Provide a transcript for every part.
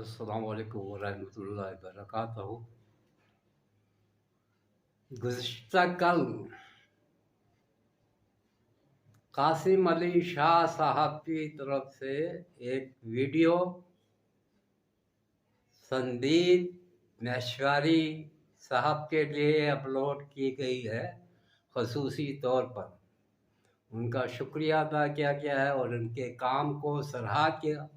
अस्सलाम वालेकुम वरहमतुल्लाहि वबरकातुहू। गुज़िश्ता कल कासिम अली शाह साहब की तरफ से एक वीडियो संदीप महेश्वरी साहब के लिए अपलोड की गई है। ख़ुसूसी तौर पर उनका शुक्रिया अदा किया गया है और उनके काम को सराहा किया,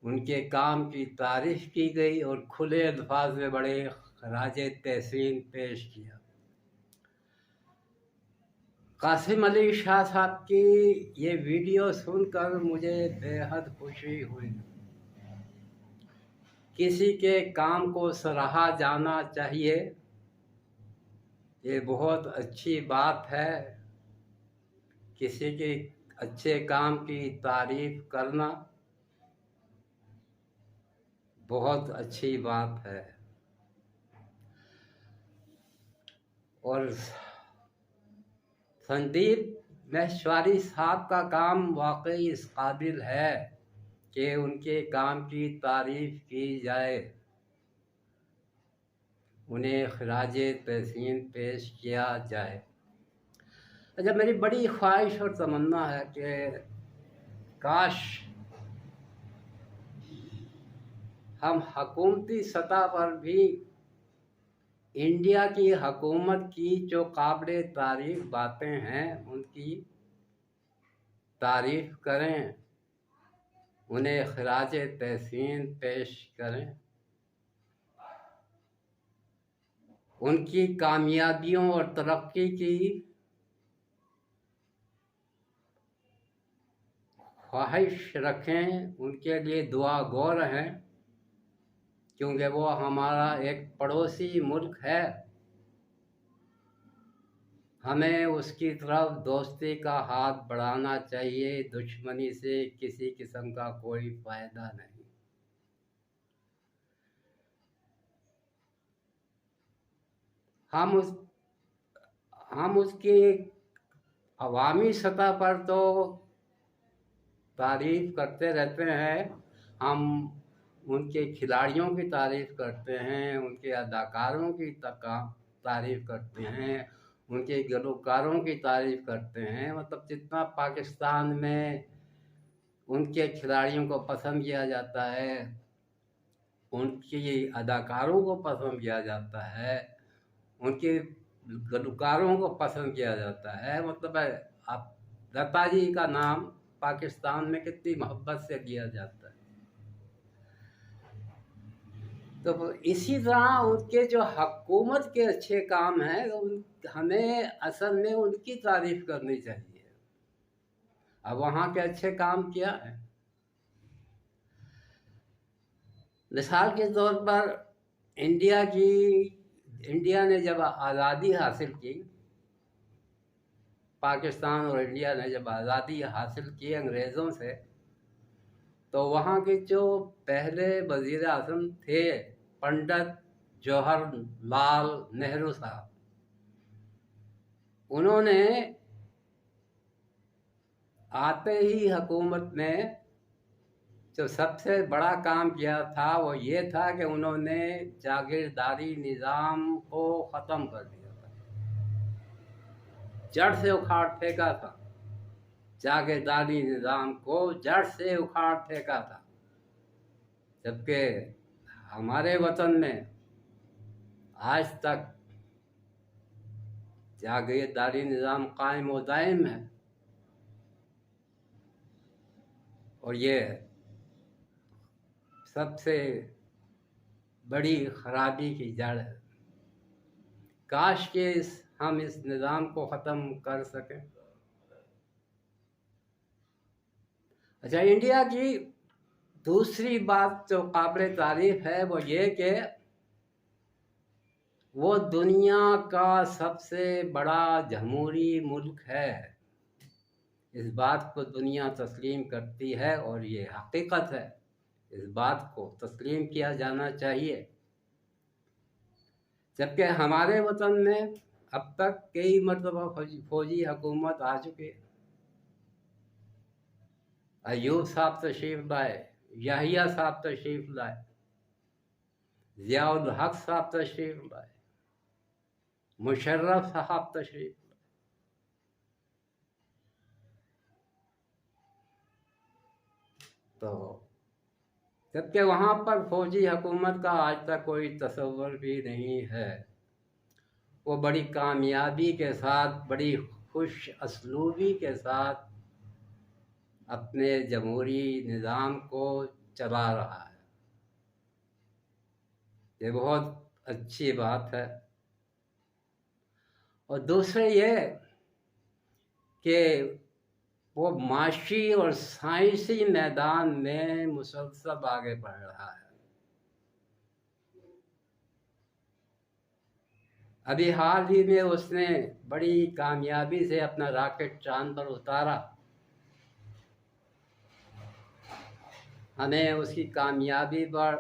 उनके काम की तारीफ़ की गई और खुले अल्फाज में बड़े खराज तहसीन पेश किया। कासिम अली शाह साहब की ये वीडियो सुनकर मुझे बेहद खुशी हुई। किसी के काम को सराहा जाना चाहिए, ये बहुत अच्छी बात है। किसी के अच्छे काम की तारीफ़ करना बहुत अच्छी बात है और संदीप महेश्वरी साहब का काम वाकई इस काबिल है कि उनके काम की तारीफ़ की जाए, उन्हें खराज तहसीन पेश किया जाए। अच्छा, मेरी बड़ी ख्वाहिश और तमन्ना है कि काश हम हकूमती सतह पर भी इंडिया की हकूमत की जो काबिल तारीफ़ बातें हैं उनकी तारीफ़ करें, उन्हें खराज तहसीन पेश करें, उनकी कामयाबियों और तरक्की की ख्वाहिश रखें, उनके लिए दुआ गो रहें, क्योंकि वो हमारा एक पड़ोसी मुल्क है। हमें उसकी तरफ दोस्ती का हाथ बढ़ाना चाहिए, दुश्मनी से किसी किस्म का कोई फ़ायदा नहीं। हम उसकी अवामी सतह पर तो तारीफ़ करते रहते हैं, हम उनके खिलाड़ियों की तारीफ़ करते हैं, उनके अदाकारों की तारीफ़ करते हैं, उनके गलोकारों की तारीफ़ करते हैं। मतलब जितना पाकिस्तान में उनके खिलाड़ियों को पसंद किया जाता है, उनकी अदाकारों को पसंद किया जाता है, उनके गलोकारों को पसंद किया जाता है। मतलब आप लता जी का नाम पाकिस्तान में कितनी मोहब्बत से लिया जाता है। तो इसी तरह उनके जो हुकूमत के अच्छे काम हैं हमें असल में उनकी तारीफ़ करनी चाहिए। अब वहाँ के अच्छे काम क्या है? मिसाल के तौर पर इंडिया ने जब आज़ादी हासिल की, पाकिस्तान और इंडिया ने जब आज़ादी हासिल की अंग्रेज़ों से, तो वहाँ के जो पहले वज़ीर आज़म थे पंडित जवाहरलाल नेहरू साहब, उन्होंने आते ही हुकूमत में जो सबसे बड़ा काम किया था वो ये था कि उन्होंने जागीरदारी निज़ाम को ख़त्म कर दिया था, जड़ से उखाड़ फेंका था। जागीरदारी निज़ाम को जड़ से उखाड़ फेंका था। जबकि हमारे वतन में आज तक जागीरदारी निज़ाम कायम व दायम है और ये सबसे बड़ी खराबी की जड़ है। काश के हम इस निज़ाम को ख़त्म कर सकें। अच्छा, इंडिया की दूसरी बात जो काबिल तारीफ़ है वो ये कि वो दुनिया का सबसे बड़ा जमहूरी मुल्क है। इस बात को दुनिया तस्लीम करती है और ये हकीकत है, इस बात को तस्लीम किया जाना चाहिए। जबकि हमारे वतन में अब तक कई मरतबा फौजी हुकूमत आ चुकी है। अयूब साहब तशरीफ लाए, याहिया साहब तशरीफ लाए, ज़ियाउल हक साहब तशरीफ लाए, मुशर्रफ साहब तशरीफ लाए। तो जबकि वहाँ पर फौजी हुकूमत का आज तक कोई तसव्वुर भी नहीं है। वो बड़ी कामयाबी के साथ, बड़ी खुश असलूबी के साथ अपने जमहूरी निज़ाम को चला रहा है। ये बहुत अच्छी बात है। और दूसरे ये कि वो माशी और साइंसी मैदान में मुसलसल आगे बढ़ रहा है। अभी हाल ही में उसने बड़ी कामयाबी से अपना रॉकेट चांद पर उतारा। हमें उसकी कामयाबी पर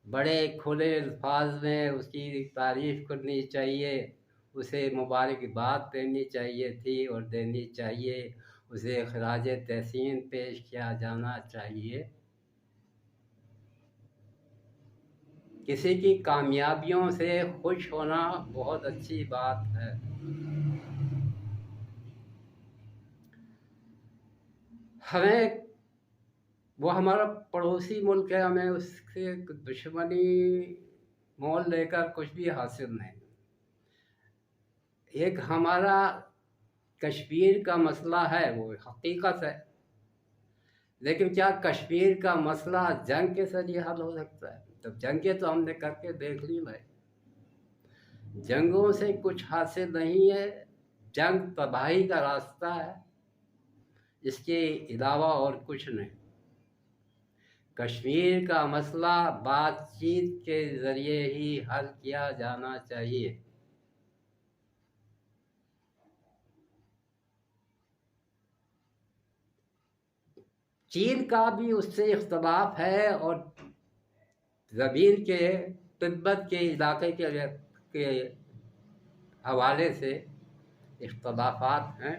बड़े खुले अल्फाज में उसकी तारीफ़ करनी चाहिए, उसे मुबारकबाद देनी चाहिए थी और देनी चाहिए, उसे खराज तहसीन पेश किया जाना चाहिए। किसी की कामयाबियों से खुश होना बहुत अच्छी बात है। हमें, वो हमारा पड़ोसी मुल्क है, हमें उससे दुश्मनी मोल लेकर कुछ भी हासिल नहीं। एक हमारा कश्मीर का मसला है, वो हकीकत है, लेकिन क्या कश्मीर का मसला जंग के जरिए हल हो सकता है? तो जंगें तो हमने करके देख ली भाई, जंगों से कुछ हासिल नहीं है। जंग तबाही का रास्ता है, इसके अलावा और कुछ नहीं। कश्मीर का मसला बातचीत के ज़रिए ही हल किया जाना चाहिए। चीन का भी उससे इख्तलाफ है और ज़मीन के तिब्बत के इलाके के हवाले से इख्तलाफात हैं,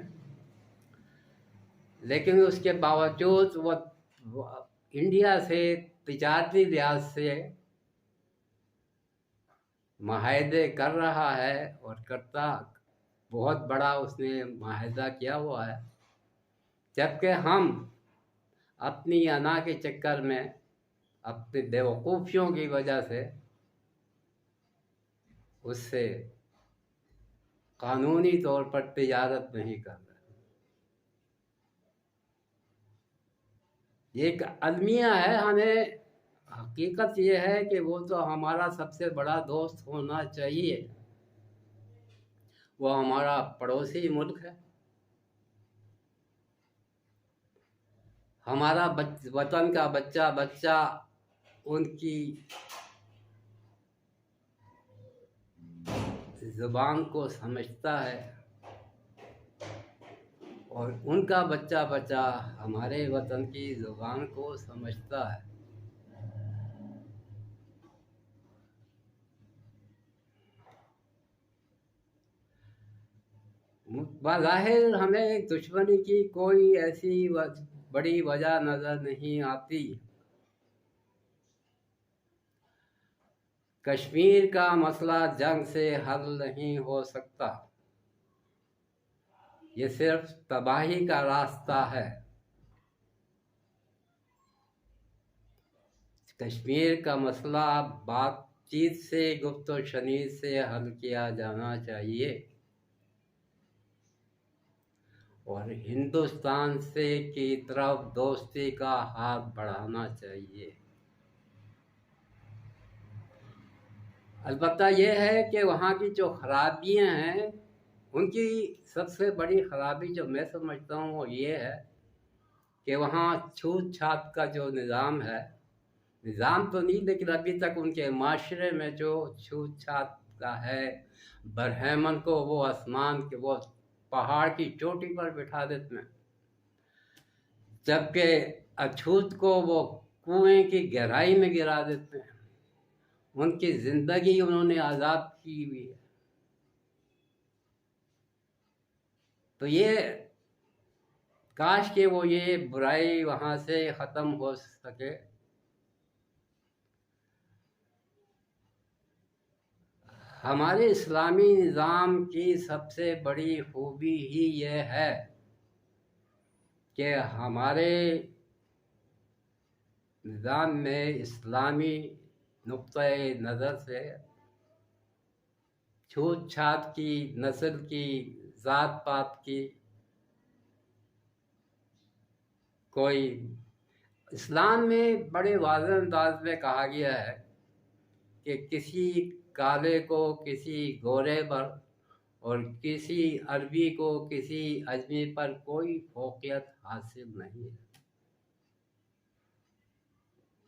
लेकिन उसके बावजूद वो इंडिया से तिजारती लिहाज से माहदे कर रहा है और करता, बहुत बड़ा उसने माहदा किया हुआ है। जबकि हम अपनी अना के चक्कर में, अपनी बेवकूफ़ियों की वजह से उससे कानूनी तौर पर तिजारत नहीं कर रहे। ये एक अलमिया है। हमें हकीकत ये है कि वो तो हमारा सबसे बड़ा दोस्त होना चाहिए, वो हमारा पड़ोसी मुल्क है, हमारा वतन का बच्चा बच्चा उनकी ज़ुबान को समझता है और उनका बच्चा बच्चा हमारे वतन की ज़ुबान को समझता है। बज़ाहिर हमें दुश्मनी की कोई ऐसी बड़ी वजह नज़र नहीं आती। कश्मीर का मसला जंग से हल नहीं हो सकता, ये सिर्फ तबाही का रास्ता है। कश्मीर का मसला बातचीत से, गुफ्तो शनीद से हल किया जाना चाहिए और हिंदुस्तान से की तरफ दोस्ती का हाथ बढ़ाना चाहिए। अलबत्ता ये है कि वहाँ की जो खराबियाँ हैं, उनकी सबसे बड़ी खराबी जो मैं समझता हूँ वो ये है कि वहाँ छूत छात का जो निज़ाम है, निज़ाम तो नहीं लेकिन अभी तक उनके माशरे में जो छूत छात का है, बरहमन को वो आसमान के, वो पहाड़ की चोटी पर बिठा देते हैं, जबकि अछूत को वो कुएं की गहराई में गिरा देते हैं। उनकी ज़िंदगी उन्होंने आज़ाद की हुई है। तो ये काश कि वो ये बुराई वहाँ से ख़त्म हो सके। हमारे इस्लामी निज़ाम की सबसे बड़ी खूबी ही ये है कि हमारे निज़ाम में इस्लामी नुक्ते नज़र से छूत छात की, नस्ल की, ज़ात पात की कोई, इस्लाम में बड़े वाज़ेह अंदाज में कहा गया है कि किसी काले को किसी गोरे पर और किसी अरबी को किसी अजमी पर कोई फौकियत हासिल नहीं है।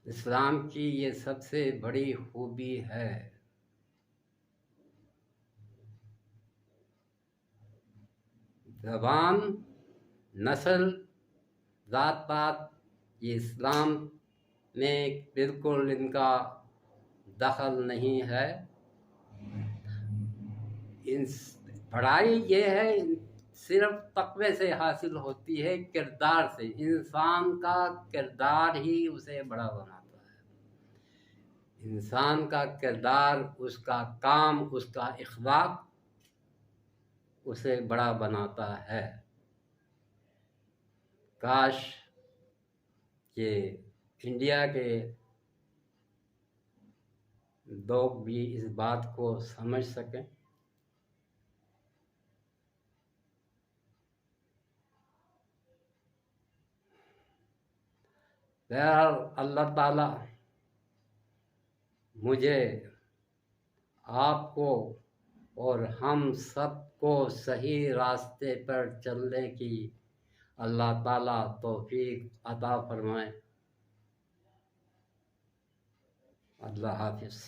इस्लाम की ये सबसे बड़ी खूबी है। ज़बान, नस्ल, ज़ात पात, ये इस्लाम में बिल्कुल इनका दखल नहीं है। इन पढ़ाई ये है सिर्फ तक़वे से हासिल होती है, किरदार से। इंसान का किरदार ही उसे बड़ा बनाता है। इंसान का किरदार, उसका काम, उसका इख़लाक़ उसे बड़ा बनाता है। काश कि इंडिया के लोग भी इस बात को समझ सकें। बहरहाल अल्लाह ताला मुझे, आपको और हम सबको सही रास्ते पर चलने की अल्लाह ताला तौफीक अता फरमाए। अल्लाह हाफ़िज़।